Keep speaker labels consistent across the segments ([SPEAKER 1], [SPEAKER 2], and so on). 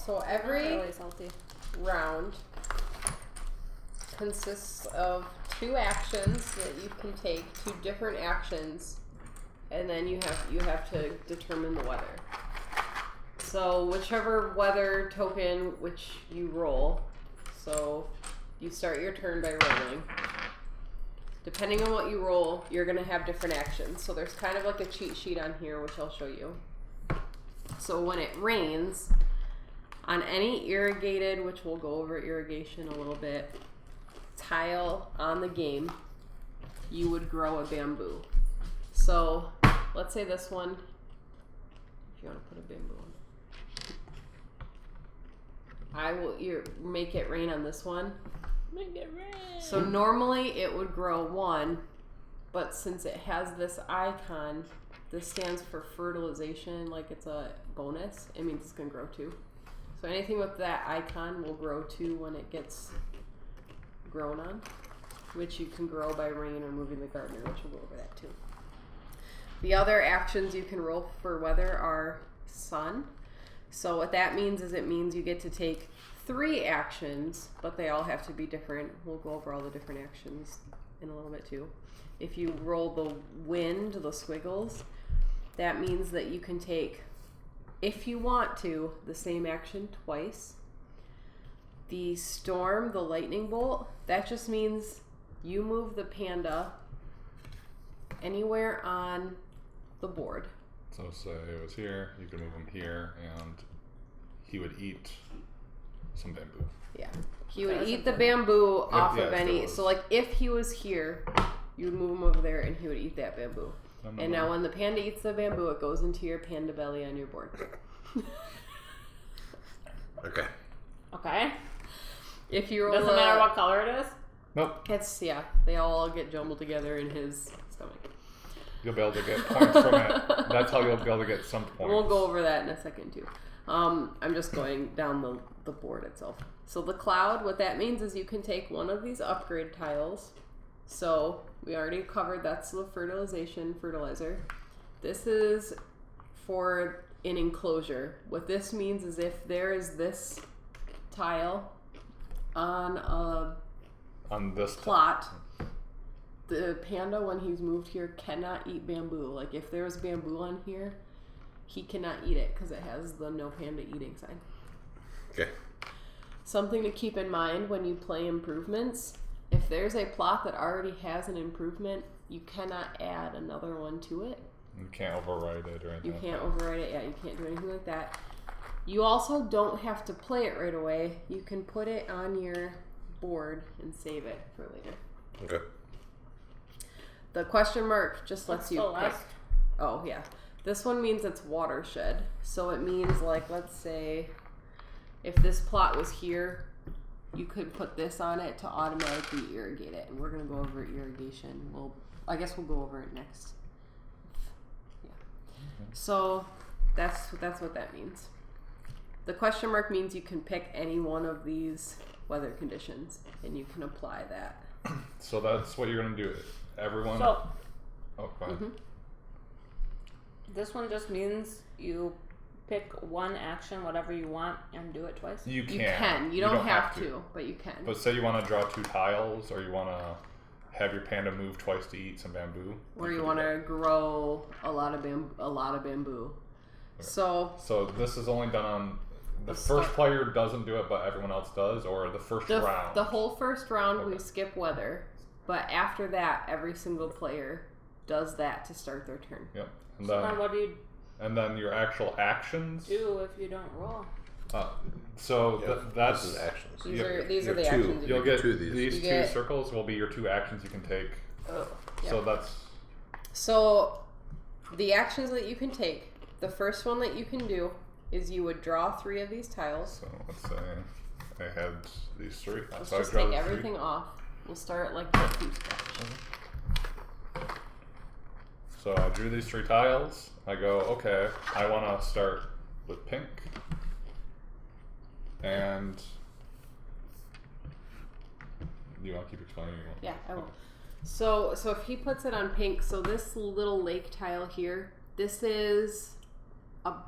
[SPEAKER 1] So every
[SPEAKER 2] really salty
[SPEAKER 1] round consists of 2 actions that you can take, 2 different actions, and then you have to determine the weather. So whichever weather token which you roll, so you start your turn by rolling. Depending on what you roll, you're going to have different actions. So there's kind of like a cheat sheet on here, which I'll show you. So when it rains, on any irrigated, which we'll go over irrigation a little bit, tile on the game, you would grow a bamboo. So let's say this one, if you want to put a bamboo on. I will make it rain on this one.
[SPEAKER 2] make it rain.
[SPEAKER 1] So normally it would grow 1, but since it has this icon, this stands for fertilization, like it's a bonus. It means it's going to grow 2. So anything with that icon will grow 2 when it gets grown on, which you can grow by rain or moving the gardener, which we'll go over that too. The other actions you can roll for weather are sun. So what that means is it means you get to take 3 actions, but they all have to be different. We'll go over all the different actions in a little bit too. If you roll the wind, the squiggles, that means that you can take, if you want to, the same action twice. The storm, the lightning bolt, that just means you move the panda anywhere on the board.
[SPEAKER 3] So say it was here, you could move him here, and he would eat some bamboo.
[SPEAKER 1] Yeah. He would eat the bamboo off
[SPEAKER 3] yeah,
[SPEAKER 1] of any, so like if he was here, you would move him over there and he would eat that bamboo. And now when the panda eats the bamboo, it goes into your panda belly on your board.
[SPEAKER 4] Okay.
[SPEAKER 2] Okay.
[SPEAKER 1] If you roll
[SPEAKER 2] Doesn't matter what color it is?
[SPEAKER 3] Nope.
[SPEAKER 1] It's, yeah, they all get jumbled together in his stomach.
[SPEAKER 3] You'll be able to get points from it. That's how you'll be able to get some points.
[SPEAKER 1] We'll go over that in a second too. I'm just going down the board itself. So the cloud, what that means is you can take one of these upgrade tiles. So we already covered that's the fertilizer. This is for an enclosure. What this means is if there is this tile on
[SPEAKER 3] this
[SPEAKER 1] plot, the panda, when he's moved here, cannot eat bamboo. Like if there's bamboo on here, he cannot eat it because it has the no panda eating sign.
[SPEAKER 4] Okay.
[SPEAKER 1] Something to keep in mind when you play improvements, if there's a plot that already has an improvement, you cannot add another one to it.
[SPEAKER 3] You can't override it or anything.
[SPEAKER 1] You
[SPEAKER 3] like
[SPEAKER 1] can't
[SPEAKER 3] that.
[SPEAKER 1] override it. Yeah, you can't do anything like that. You also don't have to play it right away. You can put it on your board and save it for later.
[SPEAKER 4] Okay.
[SPEAKER 1] The question mark just lets
[SPEAKER 2] What's
[SPEAKER 1] you
[SPEAKER 2] the
[SPEAKER 1] pick.
[SPEAKER 2] last?
[SPEAKER 1] Oh, yeah. This one means it's watershed. So it means, like, let's say if this plot was here, you could put this on it to automatically irrigate it. And we're going to go over irrigation. I guess we'll go over it next. Yeah.
[SPEAKER 3] Okay.
[SPEAKER 1] So that's what that means. The question mark means you can pick any one of these weather conditions and you can apply that.
[SPEAKER 3] So that's what you're going to do. Everyone.
[SPEAKER 2] So
[SPEAKER 3] Oh, go ahead.
[SPEAKER 1] Mm-hmm.
[SPEAKER 2] this one just means you pick one action, whatever you want, and do it twice.
[SPEAKER 3] You can.
[SPEAKER 1] You can. You don't have to, but you can.
[SPEAKER 3] But say you want to draw 2 tiles, or you want to have your panda move twice to eat some bamboo.
[SPEAKER 1] Or you want to grow a lot of bamboo.
[SPEAKER 3] Okay.
[SPEAKER 1] So
[SPEAKER 3] this is only done on the first player doesn't do it, but everyone else does, or the first round.
[SPEAKER 1] The whole first round we
[SPEAKER 3] Okay.
[SPEAKER 1] skip weather, but after that, every single player does that to start their turn.
[SPEAKER 3] Yep. And
[SPEAKER 2] So then what do you
[SPEAKER 3] and then your actual actions.
[SPEAKER 2] do if you don't roll?
[SPEAKER 3] So
[SPEAKER 4] Yeah,
[SPEAKER 3] that's
[SPEAKER 4] this is actions.
[SPEAKER 1] These
[SPEAKER 3] Yep.
[SPEAKER 1] are the
[SPEAKER 4] You have
[SPEAKER 1] actions.
[SPEAKER 4] two.
[SPEAKER 3] you'll get
[SPEAKER 4] 2 of these.
[SPEAKER 3] these
[SPEAKER 1] You
[SPEAKER 3] 2
[SPEAKER 1] get-
[SPEAKER 3] circles will be your 2 actions you can take.
[SPEAKER 1] Oh,
[SPEAKER 3] So that's
[SPEAKER 1] So the actions that you can take, the first one that you can do is you would draw 3 of these tiles.
[SPEAKER 3] so. Let's say I had these 3.
[SPEAKER 1] Let's
[SPEAKER 3] so I
[SPEAKER 1] just
[SPEAKER 3] draw
[SPEAKER 1] take
[SPEAKER 3] the
[SPEAKER 1] everything off. We'll start like that from scratch.
[SPEAKER 3] So I drew these 3 tiles. I go, okay, I want to start with pink. And do you want to keep explaining?
[SPEAKER 1] Yeah, I will. So if he puts it on pink, so this little lake tile here, this is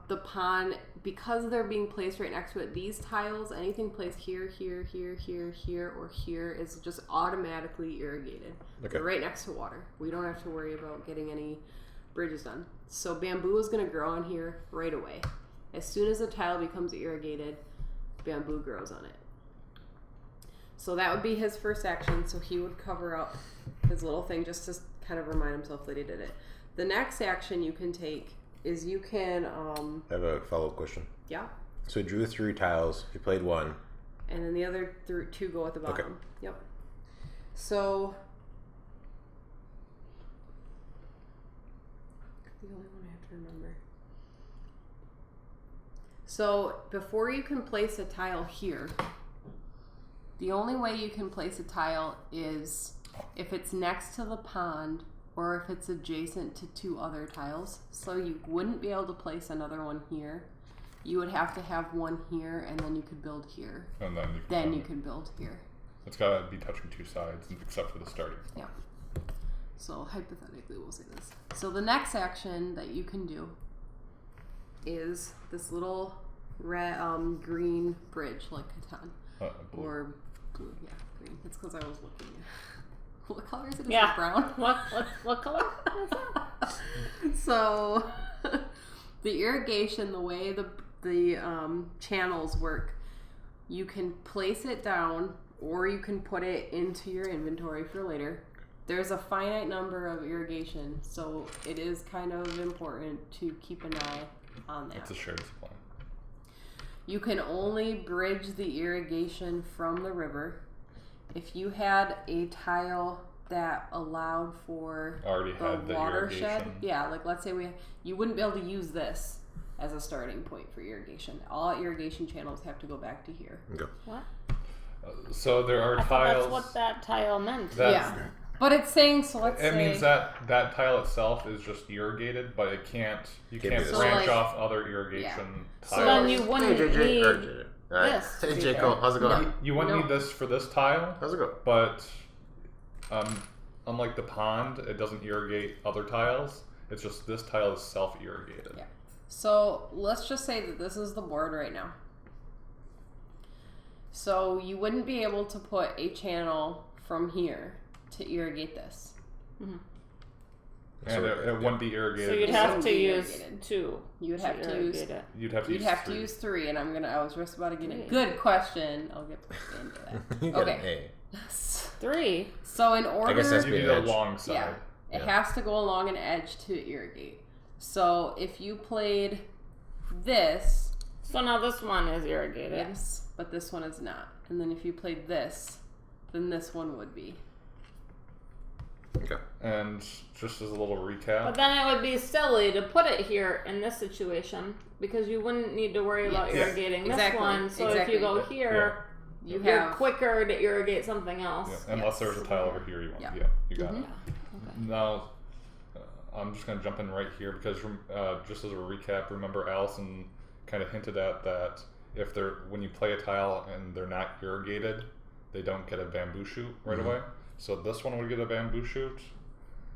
[SPEAKER 1] the pond, because they're being placed right next to it, these tiles, anything placed here, here, here, here, here, or here is just automatically irrigated.
[SPEAKER 4] Okay.
[SPEAKER 1] They're right next to water. We don't have to worry about getting any bridges done. So bamboo is going to grow on here right away. As soon as the tile becomes irrigated, bamboo grows on it. So that would be his first action. So he would cover up his little thing just to kind of remind himself that he did it. The next action you can take is you can
[SPEAKER 4] I have a follow-up question.
[SPEAKER 1] yeah,
[SPEAKER 4] So he drew 3 tiles. He played 1.
[SPEAKER 1] and then the other 2 go at the bottom.
[SPEAKER 4] Okay.
[SPEAKER 1] Yep. So the only one I have to remember. So before you can place a tile here, the only way you can place a tile is if it's next to the pond or if it's adjacent to 2 other tiles. So you wouldn't be able to place another one here. You would have to have one here, and then you could build here.
[SPEAKER 3] And then you can,
[SPEAKER 1] Then you can build here.
[SPEAKER 3] It's got to be touching 2 sides, except for the starting.
[SPEAKER 1] Yeah. So hypothetically, we'll say this. So the next action that you can do is this little red, green bridge, like Catan,
[SPEAKER 3] Blue.
[SPEAKER 1] or blue. Yeah, green. It's because I was looking. What color is it? Is
[SPEAKER 2] Yeah.
[SPEAKER 1] it brown?
[SPEAKER 2] What color is that?
[SPEAKER 1] So the irrigation, the way the channels work, you can place it down or you can put it into your inventory for later. There's a finite number of irrigation, so it is kind of important to keep an eye on that.
[SPEAKER 3] It's a shared supply.
[SPEAKER 1] You can only bridge the irrigation from the river. If you had a tile that allowed for
[SPEAKER 3] Already had the
[SPEAKER 1] watershed,
[SPEAKER 3] irrigation.
[SPEAKER 1] yeah, like let's say you wouldn't be able to use this as a starting point for irrigation. All irrigation channels have to go back to here.
[SPEAKER 4] Okay.
[SPEAKER 2] What?
[SPEAKER 3] So there are
[SPEAKER 2] I thought
[SPEAKER 3] tiles.
[SPEAKER 2] that's what that tile meant.
[SPEAKER 3] That's-
[SPEAKER 1] Yeah, but it's saying so. Let's
[SPEAKER 3] It
[SPEAKER 1] say
[SPEAKER 3] means that tile itself is just irrigated, but it can't. You
[SPEAKER 4] Can't
[SPEAKER 3] can't
[SPEAKER 4] be
[SPEAKER 1] the
[SPEAKER 3] branch
[SPEAKER 1] same.
[SPEAKER 3] off other irrigation
[SPEAKER 1] So
[SPEAKER 3] tiles.
[SPEAKER 2] then you
[SPEAKER 4] Hey,
[SPEAKER 2] wouldn't
[SPEAKER 4] JJ.
[SPEAKER 2] need
[SPEAKER 4] Or JJ. All right.
[SPEAKER 2] this.
[SPEAKER 4] Hey, J. Cole. How's it going?
[SPEAKER 1] No.
[SPEAKER 3] You wouldn't
[SPEAKER 1] No.
[SPEAKER 3] need this for this tile,
[SPEAKER 4] How's it going?
[SPEAKER 3] but unlike the pond, it doesn't irrigate other tiles. It's just this tile is self-irrigated.
[SPEAKER 1] Yeah. So let's just say that this is the board right now. So you wouldn't be able to put a channel from here to irrigate this.
[SPEAKER 3] And
[SPEAKER 4] So,
[SPEAKER 3] it wouldn't be irrigated.
[SPEAKER 2] So you'd
[SPEAKER 1] It
[SPEAKER 2] have
[SPEAKER 1] wouldn't
[SPEAKER 2] to
[SPEAKER 1] be
[SPEAKER 2] use
[SPEAKER 1] irrigated.
[SPEAKER 2] 2.
[SPEAKER 1] You would have to use.
[SPEAKER 2] irrigate it.
[SPEAKER 3] You'd have to
[SPEAKER 1] You'd
[SPEAKER 3] use
[SPEAKER 1] have
[SPEAKER 3] 3.
[SPEAKER 1] to use 3, and I was just about to get a
[SPEAKER 2] 3.
[SPEAKER 1] good question. I'll get into that.
[SPEAKER 4] You got
[SPEAKER 1] Okay.
[SPEAKER 4] an
[SPEAKER 2] 3.
[SPEAKER 1] So in order,
[SPEAKER 4] I guess that's
[SPEAKER 3] You need
[SPEAKER 4] the
[SPEAKER 3] a
[SPEAKER 4] edge.
[SPEAKER 3] long side.
[SPEAKER 1] yeah, it
[SPEAKER 4] Yeah.
[SPEAKER 1] has to go along an edge to irrigate. So if you played this,
[SPEAKER 2] So now this one is irrigated.
[SPEAKER 1] yes, but this one is not. And then if you played this, then this one would be.
[SPEAKER 4] A. Okay.
[SPEAKER 3] And just as a little recap,
[SPEAKER 2] But then it would be silly to put it here in this situation because you wouldn't need to worry about
[SPEAKER 1] Yes.
[SPEAKER 2] irrigating this
[SPEAKER 1] Exactly.
[SPEAKER 2] one. So
[SPEAKER 1] Exactly.
[SPEAKER 2] if you go here,
[SPEAKER 1] You
[SPEAKER 2] you're
[SPEAKER 1] have
[SPEAKER 2] quicker to irrigate something
[SPEAKER 3] yeah,
[SPEAKER 2] else.
[SPEAKER 3] unless
[SPEAKER 1] Yes.
[SPEAKER 3] there's a tile over here you want.
[SPEAKER 1] Yeah.
[SPEAKER 3] Yeah, you got
[SPEAKER 1] Mhm.
[SPEAKER 3] it. Now, I'm just going to jump in right here because just as a recap, remember Allison kind of hinted at that if when you play a tile and they're not irrigated, they don't get a bamboo shoot right
[SPEAKER 4] Mhm.
[SPEAKER 3] away. So this one would get a bamboo shoot,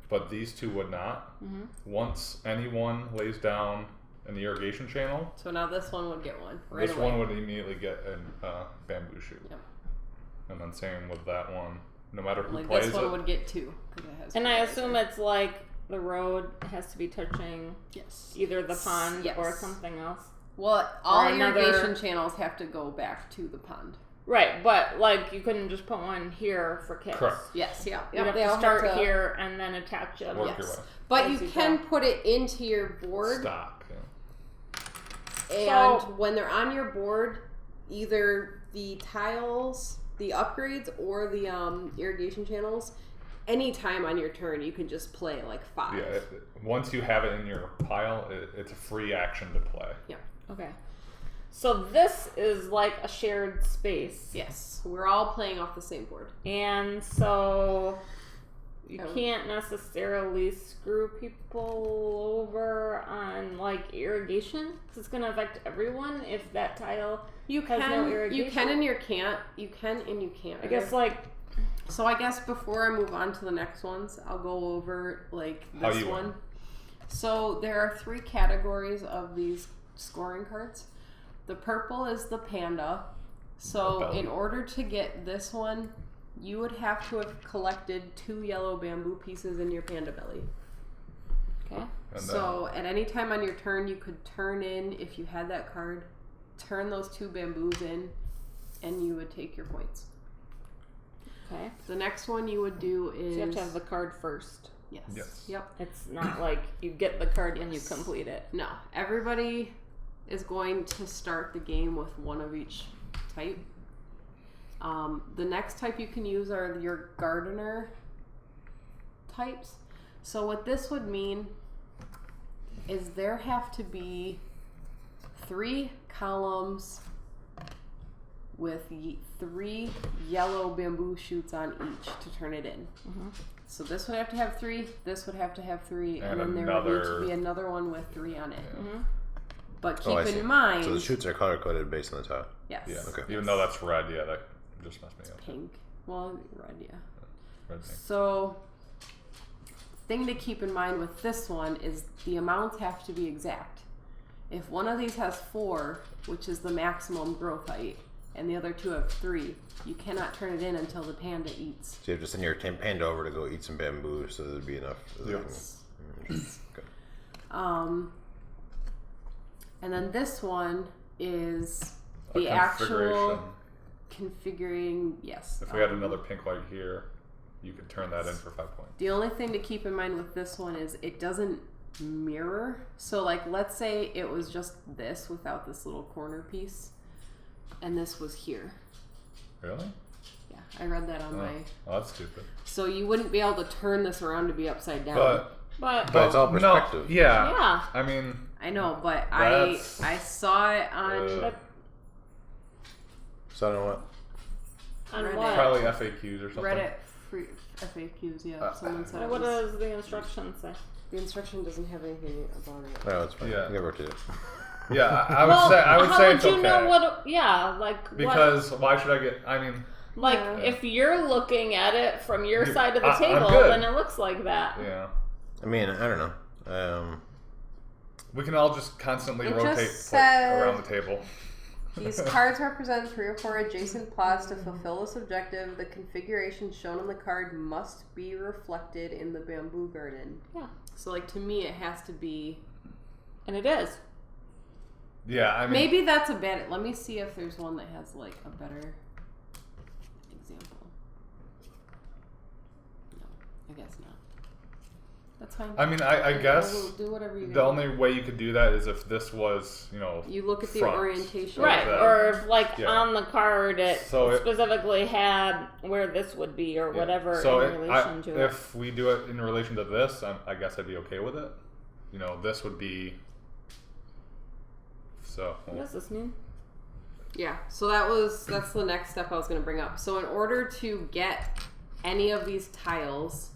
[SPEAKER 3] but these 2 would not.
[SPEAKER 2] Mhm.
[SPEAKER 3] Once anyone lays down an irrigation channel,
[SPEAKER 1] So now this one would get one right
[SPEAKER 3] this
[SPEAKER 1] away.
[SPEAKER 3] one would immediately get a bamboo shoot.
[SPEAKER 1] Yep.
[SPEAKER 3] And then same with that one. No matter who
[SPEAKER 1] Like
[SPEAKER 3] plays
[SPEAKER 1] this one
[SPEAKER 3] it,
[SPEAKER 1] would get 2 because it has.
[SPEAKER 2] And
[SPEAKER 1] 2
[SPEAKER 2] I
[SPEAKER 1] guys
[SPEAKER 2] assume
[SPEAKER 1] there.
[SPEAKER 2] it's like the road has to be touching
[SPEAKER 1] yes.
[SPEAKER 2] either the pond
[SPEAKER 1] Yes.
[SPEAKER 2] or something else.
[SPEAKER 1] Well, all
[SPEAKER 2] another-
[SPEAKER 1] irrigation channels have to go back to the pond.
[SPEAKER 2] Right, but like you couldn't just put one here for kids.
[SPEAKER 3] Correct.
[SPEAKER 2] You
[SPEAKER 1] Yes,
[SPEAKER 2] have
[SPEAKER 1] they
[SPEAKER 2] to
[SPEAKER 1] all
[SPEAKER 2] start
[SPEAKER 1] have to,
[SPEAKER 2] here and then attach it.
[SPEAKER 3] Work your
[SPEAKER 1] Yes,
[SPEAKER 3] way.
[SPEAKER 1] but
[SPEAKER 2] As
[SPEAKER 1] you
[SPEAKER 2] you
[SPEAKER 1] can
[SPEAKER 2] go.
[SPEAKER 1] put it into your board,
[SPEAKER 3] Stock. Yeah.
[SPEAKER 1] and
[SPEAKER 2] So-
[SPEAKER 1] when they're on your board, either the tiles, the upgrades, or the irrigation channels, anytime on your turn, you can just play like 5.
[SPEAKER 3] Yeah, once you have it in your pile, it's a free action to play.
[SPEAKER 2] Okay. So this is like a shared space.
[SPEAKER 1] Yes, we're all playing off the same board.
[SPEAKER 2] And so you
[SPEAKER 1] Oh.
[SPEAKER 2] can't necessarily screw people over on like irrigation because it's going to affect everyone if that tile
[SPEAKER 1] You
[SPEAKER 2] has
[SPEAKER 1] can,
[SPEAKER 2] no
[SPEAKER 1] you
[SPEAKER 2] irrigation.
[SPEAKER 1] can, and you can't. You can, and you can't.
[SPEAKER 2] I guess like
[SPEAKER 1] So I guess before I move on to the next ones, I'll go over like
[SPEAKER 3] How
[SPEAKER 1] this
[SPEAKER 3] you
[SPEAKER 1] one.
[SPEAKER 3] win.
[SPEAKER 1] So there are 3 categories of these scoring cards. The purple is the Panda. So in order to get this one, you would have to have collected 2 yellow bamboo pieces in your Panda belly.
[SPEAKER 2] Okay.
[SPEAKER 1] So at any time on your turn, you could turn in, if you had that card, turn those 2 bamboos in, and you would take your points.
[SPEAKER 2] Okay.
[SPEAKER 1] The next one you would do is...
[SPEAKER 2] So you have to have the card first.
[SPEAKER 1] Yes. Yep.
[SPEAKER 2] It's not like you get the card and you complete it.
[SPEAKER 1] No. Everybody is going to start the game with 1 of each type. The next type you can use are your gardener types. So what this would mean is there have to be 3 columns with 3 yellow bamboo shoots on each to turn it in.
[SPEAKER 2] Mm-hmm.
[SPEAKER 1] So this would have to have 3, this would have to have 3, and then there would need to be another one with 3 on it.
[SPEAKER 3] Yeah.
[SPEAKER 2] Mm-hmm.
[SPEAKER 1] But keep in mind...
[SPEAKER 4] So the shoots are color-coded based on the tile?
[SPEAKER 1] Yes.
[SPEAKER 3] Yeah.
[SPEAKER 4] Okay.
[SPEAKER 3] Even though that's red, yeah, that just messed me up.
[SPEAKER 1] Pink. Well, red, yeah.
[SPEAKER 3] Red, pink.
[SPEAKER 1] So, thing to keep in mind with this one is the amounts have to be exact. If one of these has 4, which is the maximum growth height, and the other 2 have 3, you cannot turn it in until the Panda eats.
[SPEAKER 4] So you have to send your Panda over to go eat some bamboo so there'd be enough.
[SPEAKER 1] Yes.
[SPEAKER 4] Okay.
[SPEAKER 1] And then this one is the actual configuring, yes.
[SPEAKER 3] If we had another pink light here, you could turn that in for 5 points.
[SPEAKER 1] The only thing to keep in mind with this one is it doesn't mirror. So like, let's say it was just this without this little corner piece, and this was here.
[SPEAKER 3] Really?
[SPEAKER 1] Yeah, I read that on my...
[SPEAKER 3] Oh, that's stupid.
[SPEAKER 1] So you wouldn't be able to turn this around to be upside down.
[SPEAKER 2] But
[SPEAKER 4] it's all perspective.
[SPEAKER 3] No, yeah.
[SPEAKER 2] Yeah.
[SPEAKER 3] I mean...
[SPEAKER 1] I know, but
[SPEAKER 3] That's-
[SPEAKER 1] I saw it on...
[SPEAKER 4] So I don't know what?
[SPEAKER 2] on
[SPEAKER 1] Reddit.
[SPEAKER 2] what?
[SPEAKER 3] Probably FAQs or something.
[SPEAKER 1] Reddit free FAQs, yeah. Someone said it
[SPEAKER 2] What
[SPEAKER 1] was-
[SPEAKER 2] does the instruction say?
[SPEAKER 1] The instruction doesn't have anything about it.
[SPEAKER 4] No, it's fine.
[SPEAKER 3] Yeah.
[SPEAKER 4] Never did it.
[SPEAKER 3] Yeah, I would say
[SPEAKER 2] how
[SPEAKER 3] it's
[SPEAKER 2] would you
[SPEAKER 3] okay.
[SPEAKER 2] know what? Yeah, like
[SPEAKER 3] Because why should I get? I mean,
[SPEAKER 2] like
[SPEAKER 1] Yeah.
[SPEAKER 2] if you're looking at it from your side of the
[SPEAKER 3] I'm
[SPEAKER 2] table,
[SPEAKER 3] good.
[SPEAKER 2] then it looks like that.
[SPEAKER 3] yeah,
[SPEAKER 4] I mean, I don't know.
[SPEAKER 3] we can all just constantly
[SPEAKER 1] It
[SPEAKER 3] rotate
[SPEAKER 1] just says-
[SPEAKER 3] around the table.
[SPEAKER 1] These cards represent 3 or 4 adjacent plots. To fulfill this objective, the configuration shown on the card must be reflected in the bamboo garden.
[SPEAKER 2] Yeah.
[SPEAKER 1] So, like, to me, it has to be...
[SPEAKER 2] And it is.
[SPEAKER 3] Yeah, I mean,
[SPEAKER 1] Maybe that's a bad... Let me see if there's one that has, like, a better example. No, I guess not. That's fine.
[SPEAKER 3] I mean, I guess
[SPEAKER 1] We'll do whatever you
[SPEAKER 3] the
[SPEAKER 1] gotta
[SPEAKER 3] only way you could do that is if this was,
[SPEAKER 1] do. You look at the
[SPEAKER 3] front.
[SPEAKER 1] orientation.
[SPEAKER 2] Right.
[SPEAKER 3] that.
[SPEAKER 2] Or if, like,
[SPEAKER 3] Yeah.
[SPEAKER 2] on the card it
[SPEAKER 3] So it-
[SPEAKER 2] specifically had where this would be or
[SPEAKER 3] Yeah.
[SPEAKER 2] whatever
[SPEAKER 3] So
[SPEAKER 2] in relation to it.
[SPEAKER 3] if we do it in relation to this, I guess I'd be okay with it. You know, this would be. So.
[SPEAKER 2] What does this mean?
[SPEAKER 1] Yeah, so that's the next step I was going to bring up. So in order to get any of these tiles,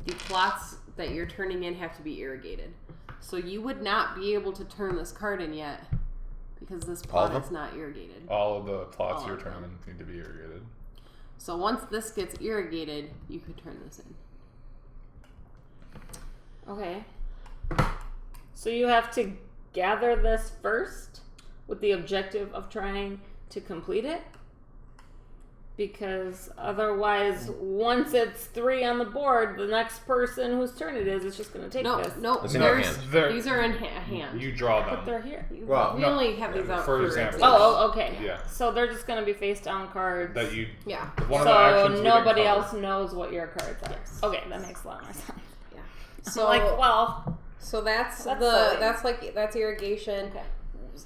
[SPEAKER 1] the plots that you're turning in have to be irrigated. So you would not be able to turn this card in yet because this plot is not irrigated.
[SPEAKER 3] All of the plots
[SPEAKER 1] All
[SPEAKER 3] you're
[SPEAKER 1] of
[SPEAKER 3] turning
[SPEAKER 1] them.
[SPEAKER 3] in need to be irrigated.
[SPEAKER 1] So once this gets irrigated, you could turn this in.
[SPEAKER 2] Okay. So you have to gather this first with the objective of trying to complete it? Because otherwise, once it's 3 on the board, the next person whose turn it is just going to take this.
[SPEAKER 1] No,
[SPEAKER 4] It's in your
[SPEAKER 1] there's-
[SPEAKER 4] hand.
[SPEAKER 1] these are in hand.
[SPEAKER 3] You draw
[SPEAKER 2] But
[SPEAKER 3] them.
[SPEAKER 2] they're here.
[SPEAKER 4] Well,
[SPEAKER 1] we
[SPEAKER 3] no,
[SPEAKER 1] only have these out
[SPEAKER 3] for
[SPEAKER 1] for
[SPEAKER 3] example.
[SPEAKER 2] Oh, okay.
[SPEAKER 3] Yeah.
[SPEAKER 2] So they're just going to be face down cards.
[SPEAKER 3] That you.
[SPEAKER 1] Yeah.
[SPEAKER 3] One of the
[SPEAKER 2] So
[SPEAKER 3] actions we
[SPEAKER 2] nobody
[SPEAKER 3] didn't cover.
[SPEAKER 2] else knows what your cards are.
[SPEAKER 1] Yes.
[SPEAKER 2] Okay, that makes a lot more sense.
[SPEAKER 1] Yeah.
[SPEAKER 2] So
[SPEAKER 1] So
[SPEAKER 2] like, well,
[SPEAKER 1] So that's
[SPEAKER 2] silly.
[SPEAKER 1] that's irrigation.
[SPEAKER 2] Okay.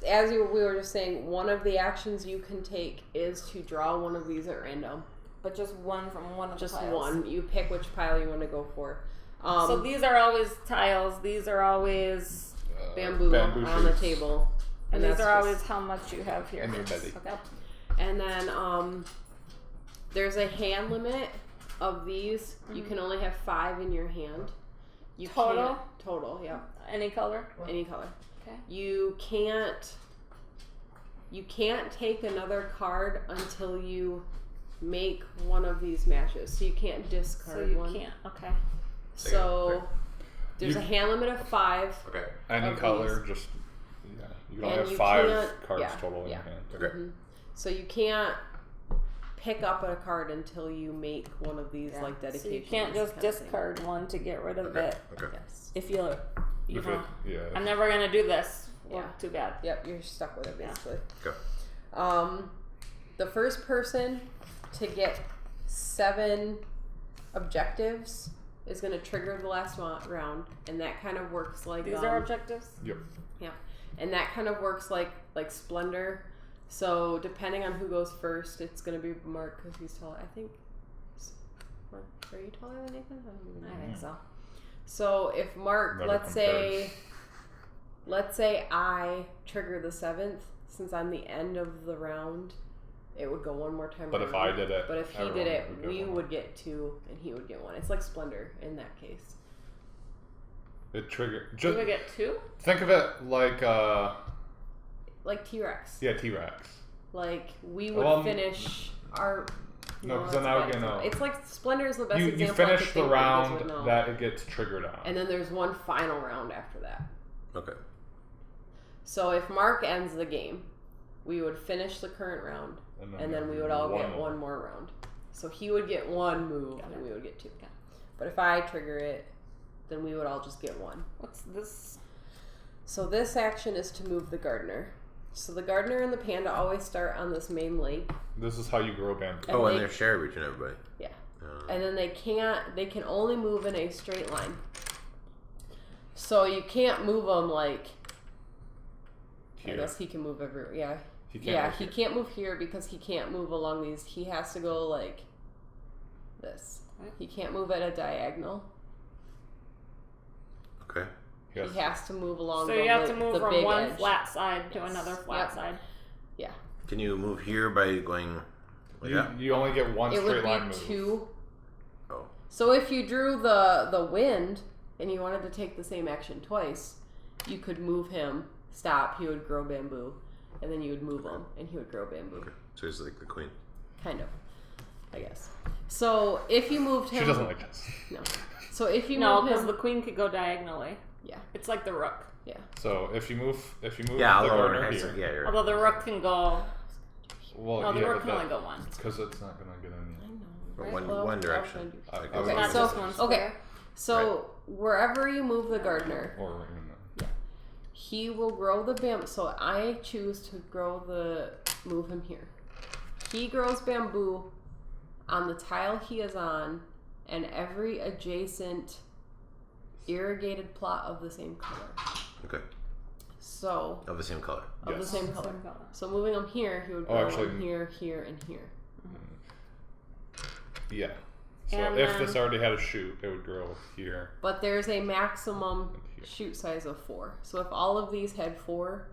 [SPEAKER 1] As we were just saying, one of the actions you can take is to draw one of these at random.
[SPEAKER 2] But just one from one of
[SPEAKER 1] Just
[SPEAKER 2] the piles.
[SPEAKER 1] one. You pick which pile you want to go for.
[SPEAKER 2] So these are always tiles. These are always,
[SPEAKER 1] bamboo on the
[SPEAKER 3] shoots.
[SPEAKER 1] table.
[SPEAKER 2] and these
[SPEAKER 1] that's
[SPEAKER 2] are
[SPEAKER 1] just-
[SPEAKER 2] always how much you have here.
[SPEAKER 3] And your belly.
[SPEAKER 2] Okay.
[SPEAKER 1] And then there's a hand limit of these. You can only have 5 in your hand. You
[SPEAKER 2] Total?
[SPEAKER 1] can't, total, yeah.
[SPEAKER 2] Any color.
[SPEAKER 1] Any color.
[SPEAKER 2] Okay.
[SPEAKER 1] You can't take another card until you make one of these matches. So you can't discard
[SPEAKER 2] So you
[SPEAKER 1] one.
[SPEAKER 2] can't. Okay.
[SPEAKER 1] So there's a hand limit of 5.
[SPEAKER 4] Okay.
[SPEAKER 3] Any
[SPEAKER 1] of
[SPEAKER 3] color,
[SPEAKER 1] these.
[SPEAKER 3] just you can only
[SPEAKER 1] And
[SPEAKER 3] have
[SPEAKER 1] you
[SPEAKER 3] 5
[SPEAKER 1] can't-
[SPEAKER 3] cards
[SPEAKER 1] yeah,
[SPEAKER 3] total in
[SPEAKER 1] yeah.
[SPEAKER 3] your hand.
[SPEAKER 4] Okay.
[SPEAKER 1] So you can't pick up a card until you make one of these like dedications.
[SPEAKER 2] So you can't just
[SPEAKER 1] kind of thing.
[SPEAKER 2] discard one to get rid of
[SPEAKER 4] Okay.
[SPEAKER 2] it.
[SPEAKER 4] Okay.
[SPEAKER 1] Yes.
[SPEAKER 2] If you
[SPEAKER 3] If
[SPEAKER 2] know,
[SPEAKER 3] it, yeah.
[SPEAKER 2] I'm never gonna do this. Well,
[SPEAKER 1] Yeah.
[SPEAKER 2] too bad.
[SPEAKER 1] Yep, you're stuck with it basically.
[SPEAKER 4] Okay.
[SPEAKER 1] The first person to get 7 objectives is going to trigger the last round, and that kind of works like
[SPEAKER 2] These are objectives.
[SPEAKER 3] Yep.
[SPEAKER 1] yeah, and that kind of works like Splendor. So depending on who goes first, it's going to be Mark because he's taller. I think. Mark, are you taller than Nathan? I don't even know.
[SPEAKER 2] I think so.
[SPEAKER 1] So if Mark,
[SPEAKER 3] Never
[SPEAKER 1] let's say I trigger the 7th, since I'm the end of the round, it would go one more time.
[SPEAKER 3] But if I did it,
[SPEAKER 1] but if he
[SPEAKER 3] everyone
[SPEAKER 1] did it,
[SPEAKER 3] would get
[SPEAKER 1] we
[SPEAKER 3] one.
[SPEAKER 1] would get 2, and he would get 1. It's like Splendor in that case.
[SPEAKER 3] It triggered.
[SPEAKER 2] You
[SPEAKER 3] Just
[SPEAKER 2] would get 2.
[SPEAKER 3] think of it like
[SPEAKER 1] Like T-Rex.
[SPEAKER 3] yeah, T-Rex.
[SPEAKER 1] Like we would
[SPEAKER 3] Well,
[SPEAKER 1] finish our.
[SPEAKER 3] No, because
[SPEAKER 1] that's
[SPEAKER 3] then I
[SPEAKER 1] a
[SPEAKER 3] would
[SPEAKER 1] bad
[SPEAKER 3] get no.
[SPEAKER 1] example. It's like Splendor is the best
[SPEAKER 3] You
[SPEAKER 1] example. I
[SPEAKER 3] finish
[SPEAKER 1] could
[SPEAKER 3] the
[SPEAKER 1] think of, you guys would
[SPEAKER 3] round
[SPEAKER 1] know.
[SPEAKER 3] that it gets triggered on.
[SPEAKER 1] And then there's one final round after that.
[SPEAKER 4] Okay.
[SPEAKER 1] So if Mark ends the game, we would finish the current round, and then we would all get one more round. So he would get 1 move, and we would get 2. But if I trigger it, then we would all just get 1.
[SPEAKER 2] What's this?
[SPEAKER 1] So this action is to move the gardener. So the gardener and the panda always start on this main lake.
[SPEAKER 3] This is how you grow bamboo.
[SPEAKER 1] And
[SPEAKER 4] And
[SPEAKER 1] they-
[SPEAKER 4] they're shared between everybody.
[SPEAKER 1] Yeah. And then they can only move in a straight line. So you can't move them like,
[SPEAKER 3] Here.
[SPEAKER 1] I guess he can move everywhere. Yeah.
[SPEAKER 3] He can't
[SPEAKER 1] Yeah,
[SPEAKER 3] move
[SPEAKER 1] he
[SPEAKER 3] here.
[SPEAKER 1] can't move here because he can't move along these. He has to go like this.
[SPEAKER 2] What?
[SPEAKER 1] He can't move at a diagonal.
[SPEAKER 4] Okay.
[SPEAKER 3] Yes.
[SPEAKER 1] He has to move along
[SPEAKER 2] So
[SPEAKER 1] the,
[SPEAKER 2] you have to
[SPEAKER 1] the
[SPEAKER 2] move from
[SPEAKER 1] big
[SPEAKER 2] one
[SPEAKER 1] edge.
[SPEAKER 2] flat side to
[SPEAKER 1] Yes.
[SPEAKER 2] another flat
[SPEAKER 1] Yep.
[SPEAKER 2] side.
[SPEAKER 1] Yeah.
[SPEAKER 4] Can you move here by going like that?
[SPEAKER 3] You only get one
[SPEAKER 1] It
[SPEAKER 3] straight
[SPEAKER 1] would be
[SPEAKER 3] line move.
[SPEAKER 1] 2.
[SPEAKER 4] Oh.
[SPEAKER 1] So if you drew the wind and you wanted to take the same action twice, you could move him, stop, he would grow bamboo, and then you would move him and he would grow bamboo.
[SPEAKER 4] Okay. So he's like the queen.
[SPEAKER 1] Kind of, I guess. So if you moved him,
[SPEAKER 3] She doesn't like this.
[SPEAKER 1] no. So if you
[SPEAKER 2] No,
[SPEAKER 1] move
[SPEAKER 2] because
[SPEAKER 1] him,
[SPEAKER 2] the queen could go diagonally.
[SPEAKER 1] yeah,
[SPEAKER 2] It's like the rook.
[SPEAKER 1] yeah.
[SPEAKER 3] So if you move
[SPEAKER 4] Yeah,
[SPEAKER 3] the
[SPEAKER 4] I'll
[SPEAKER 3] gardener
[SPEAKER 4] lower
[SPEAKER 3] here,
[SPEAKER 4] Yeah, you're right.
[SPEAKER 2] Although the rook can go.
[SPEAKER 3] well,
[SPEAKER 2] No, the
[SPEAKER 3] yeah,
[SPEAKER 2] rook
[SPEAKER 3] but
[SPEAKER 2] can only go one.
[SPEAKER 3] because it's not gonna get
[SPEAKER 1] I
[SPEAKER 3] any.
[SPEAKER 1] know.
[SPEAKER 4] But
[SPEAKER 1] right?
[SPEAKER 4] one-
[SPEAKER 1] Well,
[SPEAKER 4] one
[SPEAKER 1] I'll
[SPEAKER 4] direction.
[SPEAKER 1] find you.
[SPEAKER 3] I
[SPEAKER 4] Okay.
[SPEAKER 3] was
[SPEAKER 2] Not
[SPEAKER 3] gonna
[SPEAKER 1] so-
[SPEAKER 2] this one.
[SPEAKER 1] okay.
[SPEAKER 2] square.
[SPEAKER 1] So wherever you move the gardener,
[SPEAKER 3] Or right in there.
[SPEAKER 1] he will grow the bamboo. So I choose to move him here. He grows bamboo on the tile he is on and every adjacent irrigated plot of the same color.
[SPEAKER 4] Okay.
[SPEAKER 1] So,
[SPEAKER 4] Of the same color.
[SPEAKER 1] of the
[SPEAKER 3] Yes.
[SPEAKER 1] same color. So moving him here, he would
[SPEAKER 3] Oh,
[SPEAKER 1] grow
[SPEAKER 3] actually-
[SPEAKER 1] him here, here, and here.
[SPEAKER 3] Yeah. So
[SPEAKER 2] And
[SPEAKER 3] if
[SPEAKER 2] then-
[SPEAKER 3] this already had a shoot, it would grow here.
[SPEAKER 1] But there's a maximum
[SPEAKER 3] and here.
[SPEAKER 1] shoot size of 4. So if all of these had 4,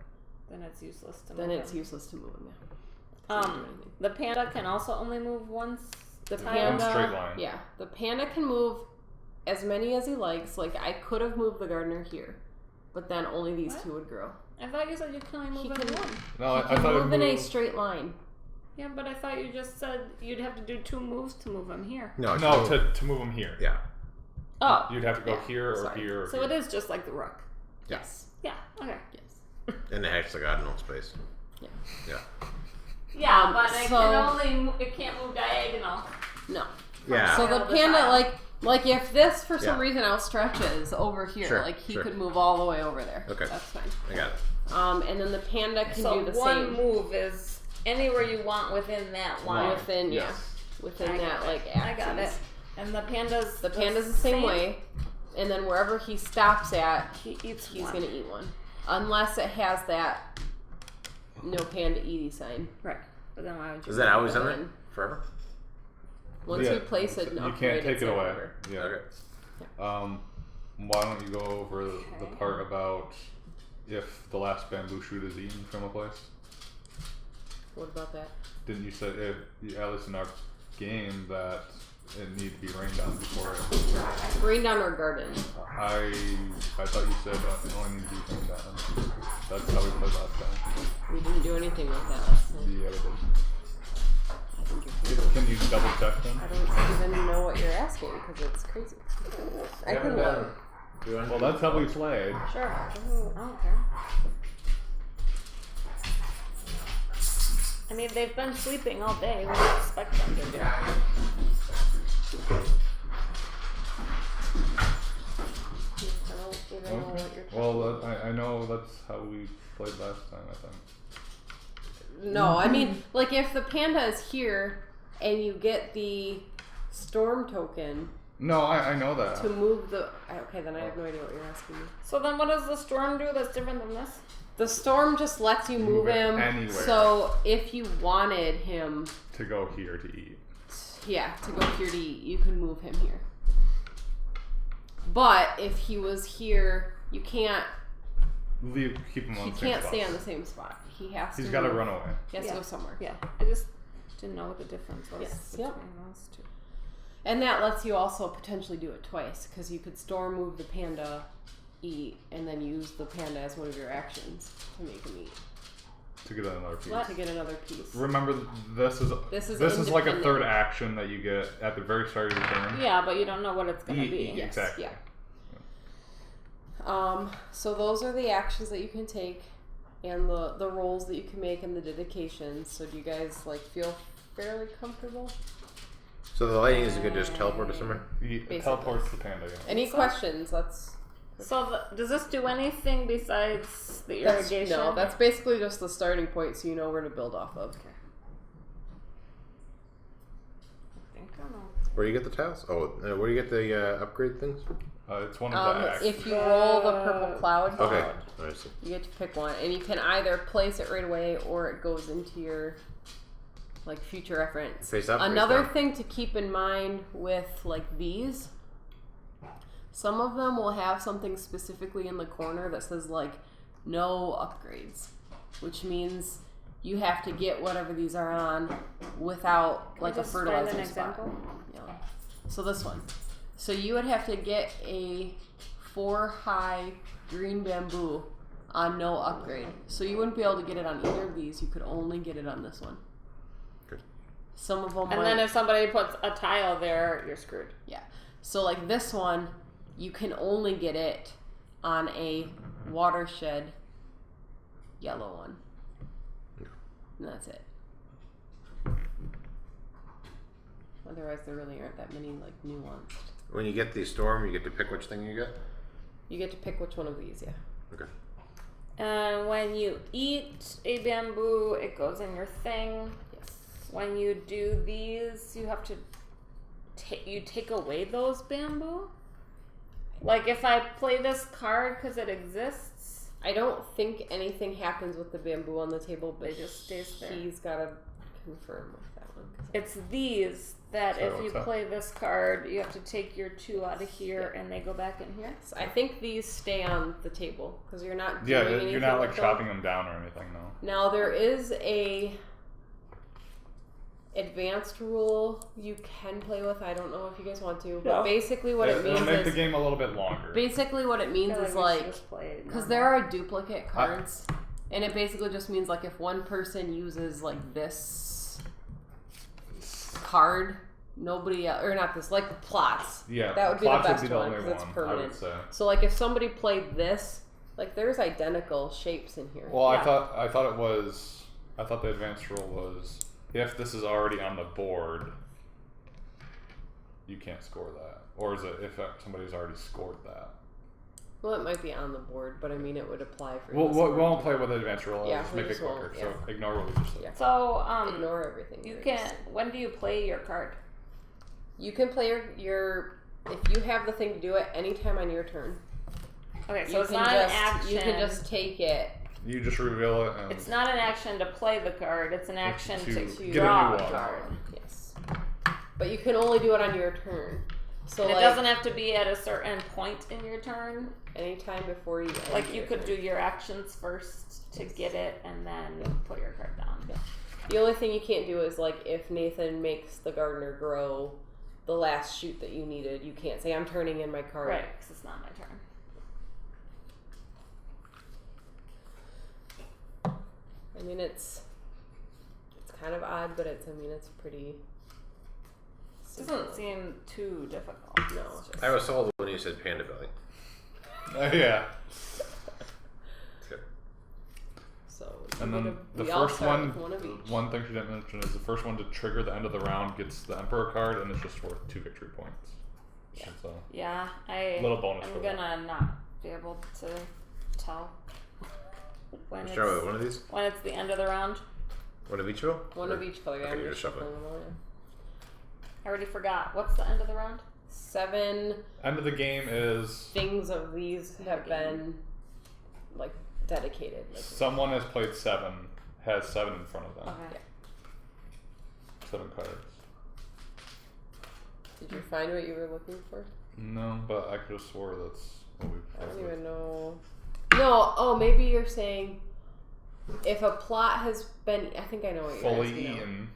[SPEAKER 2] Then it's useless to
[SPEAKER 1] then
[SPEAKER 2] move
[SPEAKER 1] it's
[SPEAKER 2] him.
[SPEAKER 1] useless to move him. Yeah. Doesn't do anything.
[SPEAKER 2] The panda can also only move once.
[SPEAKER 1] The
[SPEAKER 2] tile.
[SPEAKER 1] panda,
[SPEAKER 3] One straight line.
[SPEAKER 1] yeah, the panda can move as many as he likes. Like I could have moved the gardener here, but then only these
[SPEAKER 2] What?
[SPEAKER 1] 2 would grow.
[SPEAKER 2] I thought you said you can only move
[SPEAKER 1] He
[SPEAKER 2] in
[SPEAKER 1] can-
[SPEAKER 2] one.
[SPEAKER 3] No,
[SPEAKER 1] He
[SPEAKER 3] I
[SPEAKER 1] can
[SPEAKER 3] thought it
[SPEAKER 1] move in a
[SPEAKER 3] moved.
[SPEAKER 1] straight line.
[SPEAKER 2] Yeah, but I thought you just said you'd have to do 2 moves to move him here.
[SPEAKER 4] No.
[SPEAKER 3] No,
[SPEAKER 4] it's
[SPEAKER 3] to move him here.
[SPEAKER 4] Yeah.
[SPEAKER 2] Oh,
[SPEAKER 3] You'd have to go
[SPEAKER 1] Yeah,
[SPEAKER 3] here or
[SPEAKER 1] sorry.
[SPEAKER 3] here or
[SPEAKER 2] so
[SPEAKER 3] here.
[SPEAKER 2] it is just like the rook.
[SPEAKER 1] Yes.
[SPEAKER 2] Yeah. Okay.
[SPEAKER 1] Yes.
[SPEAKER 4] And it actually got no space.
[SPEAKER 1] Yeah.
[SPEAKER 4] Yeah.
[SPEAKER 2] Yeah, but it
[SPEAKER 1] so-
[SPEAKER 2] can only it can't move diagonal.
[SPEAKER 1] No.
[SPEAKER 4] Yeah.
[SPEAKER 1] So the
[SPEAKER 2] All the
[SPEAKER 1] panda,
[SPEAKER 2] time.
[SPEAKER 1] like if this for some
[SPEAKER 4] Yeah.
[SPEAKER 1] reason outstretches over here,
[SPEAKER 4] Sure,
[SPEAKER 1] like he
[SPEAKER 4] sure.
[SPEAKER 1] could move all the way over there.
[SPEAKER 4] Okay.
[SPEAKER 1] That's fine.
[SPEAKER 4] I got it.
[SPEAKER 1] And then the panda can
[SPEAKER 2] So
[SPEAKER 1] do the
[SPEAKER 2] one
[SPEAKER 1] same
[SPEAKER 2] move is anywhere you want within that line.
[SPEAKER 1] within
[SPEAKER 3] Yes.
[SPEAKER 1] within
[SPEAKER 2] I
[SPEAKER 1] that
[SPEAKER 2] got
[SPEAKER 1] like
[SPEAKER 2] it. I got it.
[SPEAKER 1] axis.
[SPEAKER 2] And the panda's
[SPEAKER 1] The panda's the same way, and then wherever he stops at,
[SPEAKER 2] He eats
[SPEAKER 1] he's
[SPEAKER 2] one.
[SPEAKER 1] gonna eat one, unless it has that no panda eedy sign.
[SPEAKER 2] Right. But then why would you?
[SPEAKER 4] Is that always on
[SPEAKER 1] Then
[SPEAKER 4] there? Forever?
[SPEAKER 1] once
[SPEAKER 3] Yeah,
[SPEAKER 1] you place it,
[SPEAKER 3] you
[SPEAKER 1] no,
[SPEAKER 3] can't take it away.
[SPEAKER 1] Forever.
[SPEAKER 3] Yeah.
[SPEAKER 4] Okay.
[SPEAKER 3] Why don't you go over the
[SPEAKER 2] Okay.
[SPEAKER 3] part about if the last bamboo shoot is eaten from a place?
[SPEAKER 1] What about that?
[SPEAKER 3] Didn't you say, at least in our game, that it needed to be rained on before it?
[SPEAKER 1] Rain down or garden.
[SPEAKER 3] I thought you said it only needed to be rained on. That's how we played last time.
[SPEAKER 1] We didn't do anything with that last time.
[SPEAKER 3] Yeah, we did.
[SPEAKER 1] I think you're capable.
[SPEAKER 3] Can you double check them?
[SPEAKER 1] I don't even know what you're asking because it's crazy. I can look.
[SPEAKER 3] Well, that's how we played.
[SPEAKER 2] Sure. I don't care. I mean, they've been sleeping all day. What do you expect them to do?
[SPEAKER 1] I don't even know what you're talking
[SPEAKER 3] Well, I know that's how we played last time, I think.
[SPEAKER 1] No, I mean, like if the panda is here and you get the storm token
[SPEAKER 3] No, I know that.
[SPEAKER 1] to move the. Okay, then I have no idea what you're asking me.
[SPEAKER 2] So then what does the storm do that's different than this?
[SPEAKER 1] The storm just lets you move
[SPEAKER 3] it
[SPEAKER 1] him.
[SPEAKER 3] anywhere.
[SPEAKER 1] So if you wanted him,
[SPEAKER 3] To go here to eat.
[SPEAKER 1] yeah, to go here to eat, you can move him here. But if he was here, you can't.
[SPEAKER 3] Keep him on
[SPEAKER 1] He
[SPEAKER 3] the same
[SPEAKER 1] can't stay
[SPEAKER 3] spot.
[SPEAKER 1] on the same spot. He has to.
[SPEAKER 3] He's got to
[SPEAKER 1] move.
[SPEAKER 3] run away.
[SPEAKER 1] He has to go somewhere.
[SPEAKER 2] Yeah. I just didn't know what the difference was
[SPEAKER 1] Yes,
[SPEAKER 2] between
[SPEAKER 1] yep.
[SPEAKER 2] those two.
[SPEAKER 1] And that lets you also potentially do it twice because you could storm move the panda, eat, and then use the panda as one of your actions to make him eat
[SPEAKER 3] To get another piece.
[SPEAKER 1] to get another piece.
[SPEAKER 3] Remember, this is like a
[SPEAKER 1] independent.
[SPEAKER 3] third action that you get at the very start of your turn.
[SPEAKER 2] Yeah, but you don't know what it's gonna be.
[SPEAKER 1] Yes,
[SPEAKER 3] Exactly.
[SPEAKER 1] yeah. So those are the actions that you can take, and the roles that you can make, and the dedications. So do you guys like feel fairly comfortable?
[SPEAKER 4] So the lighting is you could just teleport to somewhere?
[SPEAKER 3] He teleports the panda. Yeah.
[SPEAKER 1] Any
[SPEAKER 2] So-
[SPEAKER 1] questions?
[SPEAKER 2] Does this do anything besides the irrigation?
[SPEAKER 1] No, that's basically just the starting point, so you know where to build off of.
[SPEAKER 2] Okay. I think I know.
[SPEAKER 4] Where do you get the tiles? Oh, where do you get the upgrade things?
[SPEAKER 3] It's one of the actions.
[SPEAKER 1] If you roll the purple cloud,
[SPEAKER 4] Okay, I see.
[SPEAKER 1] you get to pick one, and you can either place it right away or it goes into your like future reference.
[SPEAKER 4] Face up, face
[SPEAKER 1] Another
[SPEAKER 4] down.
[SPEAKER 1] thing to keep in mind with like these, some of them will have something specifically in the corner that says like no upgrades, which means you have to get whatever these are on without like a
[SPEAKER 2] Just find
[SPEAKER 1] fertilizer
[SPEAKER 2] an
[SPEAKER 1] spot.
[SPEAKER 2] example.
[SPEAKER 1] Yeah. So this one. So you would have to get a 4 high green bamboo on no upgrade. So you wouldn't be able to get it on either of these. You could only get it on this one.
[SPEAKER 4] Good.
[SPEAKER 1] Some of them
[SPEAKER 2] And then if somebody puts a tile there, you're screwed.
[SPEAKER 1] yeah. So like this one, you can only get it on a Watershed yellow one. And that's it. Otherwise, there really aren't that many like nuanced.
[SPEAKER 4] When you get the storm, you get to pick which thing you get?
[SPEAKER 1] You get to pick which one of these, yeah.
[SPEAKER 4] Okay.
[SPEAKER 2] And when you eat a bamboo, it goes in your thing.
[SPEAKER 1] Yes.
[SPEAKER 2] When you do these, you have to take away those bamboo. Like if I play this card because it exists,
[SPEAKER 1] I don't think anything happens with the bamboo on the table, but
[SPEAKER 2] It just stays there.
[SPEAKER 1] He's got to confirm with that one.
[SPEAKER 2] it's these that
[SPEAKER 3] So
[SPEAKER 2] if you
[SPEAKER 3] what's that?
[SPEAKER 2] play this card, you have to take your 2 out of here and they go back in here.
[SPEAKER 1] So I think these stay on the table because you're not doing
[SPEAKER 3] Yeah,
[SPEAKER 1] anything
[SPEAKER 3] you're not like
[SPEAKER 1] with them.
[SPEAKER 3] chopping them down or anything, no.
[SPEAKER 1] Now there is a advanced rule you can play with. I don't know if you guys want to, but
[SPEAKER 2] No.
[SPEAKER 1] basically what it means
[SPEAKER 3] It'll make the
[SPEAKER 1] is
[SPEAKER 3] game a little bit longer.
[SPEAKER 1] basically what it means
[SPEAKER 2] I
[SPEAKER 1] is
[SPEAKER 2] feel like we should
[SPEAKER 1] like
[SPEAKER 2] just play it
[SPEAKER 1] because
[SPEAKER 2] normal.
[SPEAKER 1] there are duplicate cards, and it basically just means like if one person uses like this card, nobody else, or not this, like plots.
[SPEAKER 3] Yeah,
[SPEAKER 1] that would be the
[SPEAKER 3] plots
[SPEAKER 1] best
[SPEAKER 3] would be the
[SPEAKER 1] one
[SPEAKER 3] only
[SPEAKER 1] because it's
[SPEAKER 3] one, I
[SPEAKER 1] permanent.
[SPEAKER 3] would say.
[SPEAKER 1] So like if somebody played this, like there's identical shapes in here.
[SPEAKER 3] Well,
[SPEAKER 2] Yeah.
[SPEAKER 3] I thought the advanced rule was if this is already on the board, you can't score that. Or is it if somebody's already scored that?
[SPEAKER 1] Well, it might be on the board, but I mean it would apply for.
[SPEAKER 3] We'll
[SPEAKER 1] this
[SPEAKER 3] we
[SPEAKER 1] one.
[SPEAKER 3] won't play with the advanced rule.
[SPEAKER 1] Yeah,
[SPEAKER 3] Just
[SPEAKER 1] we
[SPEAKER 3] make
[SPEAKER 1] just
[SPEAKER 3] it quicker.
[SPEAKER 1] won't,
[SPEAKER 3] So
[SPEAKER 1] yeah.
[SPEAKER 3] ignore what we just said.
[SPEAKER 1] Yeah.
[SPEAKER 2] So
[SPEAKER 1] Ignore everything.
[SPEAKER 2] you
[SPEAKER 1] that I
[SPEAKER 2] can.
[SPEAKER 1] just said.
[SPEAKER 2] When do you play your card?
[SPEAKER 1] You can play your if you have the thing to do it anytime on your turn.
[SPEAKER 2] Okay, so
[SPEAKER 1] You
[SPEAKER 2] it's
[SPEAKER 1] can
[SPEAKER 2] not
[SPEAKER 1] just
[SPEAKER 2] an action.
[SPEAKER 1] you can just take it.
[SPEAKER 3] You just reveal it and
[SPEAKER 2] It's not an action to play the card. It's an action
[SPEAKER 3] To
[SPEAKER 2] to
[SPEAKER 3] get a
[SPEAKER 2] draw
[SPEAKER 3] new
[SPEAKER 2] a
[SPEAKER 3] one.
[SPEAKER 2] card.
[SPEAKER 1] Yes, but you can only do it on your turn. So
[SPEAKER 2] And it
[SPEAKER 1] like
[SPEAKER 2] doesn't have to be at a certain point in your turn.
[SPEAKER 1] anytime before you. end
[SPEAKER 2] Like you
[SPEAKER 1] your
[SPEAKER 2] could
[SPEAKER 1] turn.
[SPEAKER 2] do your actions first to get it, and then put your card down.
[SPEAKER 1] The only thing you can't do is like if Nathan makes the gardener grow the last shoot that you needed, you can't say I'm turning in my card.
[SPEAKER 2] Right, because it's not my turn.
[SPEAKER 1] I mean it's kind of odd, but it's pretty.
[SPEAKER 2] Doesn't seem too difficult.
[SPEAKER 1] No.
[SPEAKER 2] It's just-
[SPEAKER 4] I was sold when you said Panda Belly.
[SPEAKER 3] Yeah.
[SPEAKER 4] Good.
[SPEAKER 1] So.
[SPEAKER 3] And then the
[SPEAKER 1] we all
[SPEAKER 3] first
[SPEAKER 1] start
[SPEAKER 3] one,
[SPEAKER 1] with one of each.
[SPEAKER 3] one thing she didn't mention is the first one to trigger the end of the round gets the Emperor card, and it's just worth 2 victory points.
[SPEAKER 1] Yeah.
[SPEAKER 3] So
[SPEAKER 2] Yeah,
[SPEAKER 3] little bonus for
[SPEAKER 2] I'm
[SPEAKER 3] that.
[SPEAKER 2] gonna not be able to tell when
[SPEAKER 4] Let's try with one of these.
[SPEAKER 2] when it's the end of the round.
[SPEAKER 4] One of each of them?
[SPEAKER 1] One of each color.
[SPEAKER 4] Okay,
[SPEAKER 1] I'm
[SPEAKER 4] you're
[SPEAKER 1] just
[SPEAKER 4] shuffling.
[SPEAKER 1] shuffling them all. Yeah.
[SPEAKER 2] I already forgot. What's the end of the round?
[SPEAKER 1] 7
[SPEAKER 3] End of the game is
[SPEAKER 1] things of these have been like dedicated. Like,
[SPEAKER 3] someone has played 7, has 7 in front of them.
[SPEAKER 2] Okay.
[SPEAKER 3] 7 cards.
[SPEAKER 1] did you find what you were looking for?
[SPEAKER 3] No, but I could have swore that's what we
[SPEAKER 1] I
[SPEAKER 3] played
[SPEAKER 1] don't
[SPEAKER 3] with.
[SPEAKER 1] even know. No. Oh, maybe you're saying if a plot has been. I think I know what you're
[SPEAKER 3] Fully
[SPEAKER 1] asking now.
[SPEAKER 3] eaten.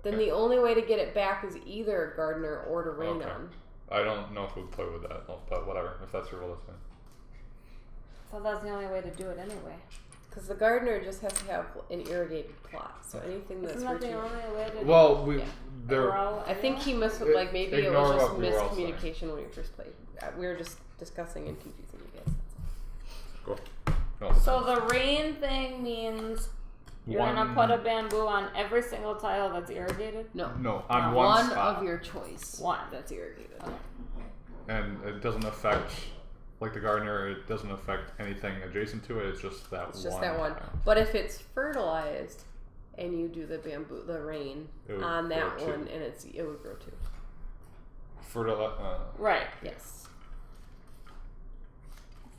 [SPEAKER 1] Then the only way to get it back is either a gardener or to rain
[SPEAKER 3] Okay.
[SPEAKER 1] on.
[SPEAKER 3] I don't know if we'll play with that, but whatever. If that's your rule, that's fine.
[SPEAKER 2] So that's the only way to do it anyway.
[SPEAKER 1] Because the gardener just has to have an irrigated plot. So anything that's
[SPEAKER 2] Isn't that the
[SPEAKER 1] reaching.
[SPEAKER 2] only way to
[SPEAKER 3] Well, we
[SPEAKER 1] Yeah.
[SPEAKER 3] there.
[SPEAKER 2] grow?
[SPEAKER 1] I think he
[SPEAKER 2] anyway?
[SPEAKER 1] missed. Like maybe it was
[SPEAKER 3] Ignore
[SPEAKER 1] just
[SPEAKER 3] what we were all saying.
[SPEAKER 1] miscommunication when we first played. We were just discussing and confusing you guys.
[SPEAKER 4] Cool.
[SPEAKER 3] No,
[SPEAKER 2] So the rain thing means you're gonna put a bamboo on every single tile that's irrigated.
[SPEAKER 1] No.
[SPEAKER 3] no on
[SPEAKER 2] No.
[SPEAKER 3] one
[SPEAKER 1] One
[SPEAKER 3] spot,
[SPEAKER 1] of your choice.
[SPEAKER 2] One.
[SPEAKER 1] That's irrigated.
[SPEAKER 2] Okay.
[SPEAKER 3] and it doesn't affect like the gardener. It doesn't affect anything adjacent to it. It's just that
[SPEAKER 1] It's
[SPEAKER 3] one.
[SPEAKER 1] just that one.
[SPEAKER 3] tile.
[SPEAKER 1] But if it's fertilized and you do the bamboo, the rain
[SPEAKER 3] It would
[SPEAKER 1] on that
[SPEAKER 3] grow too.
[SPEAKER 1] one, and it would grow too.
[SPEAKER 2] Right.
[SPEAKER 1] Yes.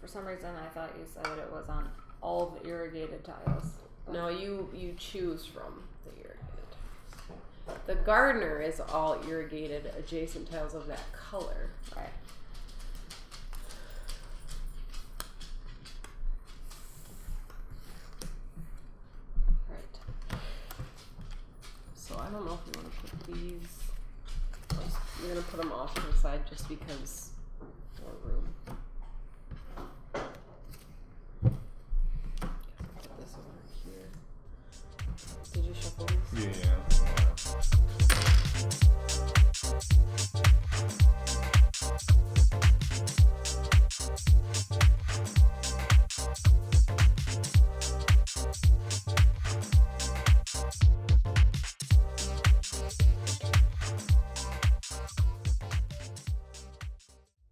[SPEAKER 2] For some reason, I thought you said that it was on all the irrigated tiles.
[SPEAKER 1] No, you choose from the irrigated tiles. The gardener is all irrigated adjacent tiles of that color.
[SPEAKER 2] Right.
[SPEAKER 1] Right. So I don't know if we want to put these. We're gonna put them off to the side just because